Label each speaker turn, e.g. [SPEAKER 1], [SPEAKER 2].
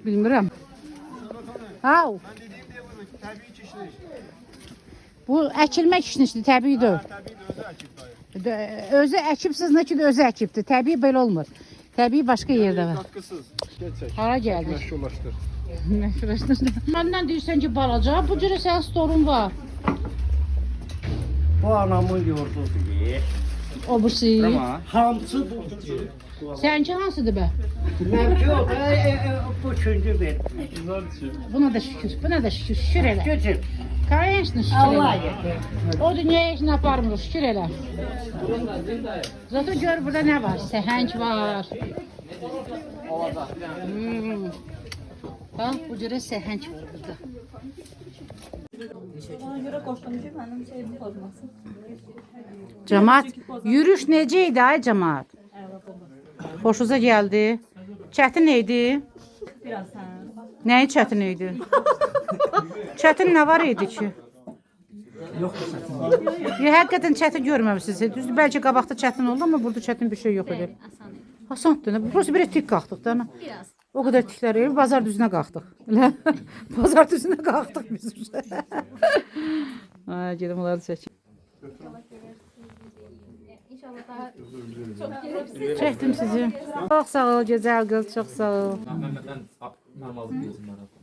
[SPEAKER 1] Bilmirəm. Au. Bu əkilmək işinidir, təbii deyil. Özü əkibsiz, nə ki də özü əkibdir. Təbii belə olmur. Təbii başqa yerdə var.
[SPEAKER 2] Katkısız. Gerçek.
[SPEAKER 1] Hara gəldi?
[SPEAKER 2] Meşrulaştır.
[SPEAKER 1] Məşhurlaşdırdı. Məndən deyirsən ki, balaca, bu cürə sənin storun var.
[SPEAKER 3] Bu anamın yurdudur.
[SPEAKER 1] O bu şey.
[SPEAKER 3] Hamısı budur.
[SPEAKER 1] Səninki hansıdır bə?
[SPEAKER 3] Mənimki o da bu üçüncü vermiş.
[SPEAKER 1] Buna da şükür, buna da şükür, şükür elə.
[SPEAKER 3] Götür.
[SPEAKER 1] Конечно, şükür
[SPEAKER 3] Allah
[SPEAKER 1] elə.
[SPEAKER 3] yeter.
[SPEAKER 1] O dünyaya heç nə aparmır, şükür elə. Zaten gör burada nə var? Səhəng var. Bax, bu cürə səhəng var burada.
[SPEAKER 4] Ona görə qoşdum ki, mənim şeyimi pozmasın.
[SPEAKER 1] Cəmaat, yürüyüş necə idi ay cəmaat? Xoşunuza gəldi? Çətin idi?
[SPEAKER 4] Biraz hə.
[SPEAKER 1] Nəyi çətin idi? Çətin nə var idi ki?
[SPEAKER 3] Yoxdur çətin.
[SPEAKER 1] Həqiqətən çətin görməmisiniz. Düzdür, bəlkə qabaqda çətin oldu, amma burada çətin bir şey yox idi. Asandır. Burası bir tik qalxdıq da.
[SPEAKER 4] Biraz.
[SPEAKER 1] O qədər tiklər eləyib, bazar düzünə qalxdıq. Elə? Bazar düzünə qalxdıq biz. Ay, gedim onları çəkim.
[SPEAKER 4] İnşallah daha çox gəlib.
[SPEAKER 1] Çəkdim sizi. Çox sağ ol, gözəl qız, çox sağ ol.
[SPEAKER 5] Məhəmməddən normaldır bizim arada.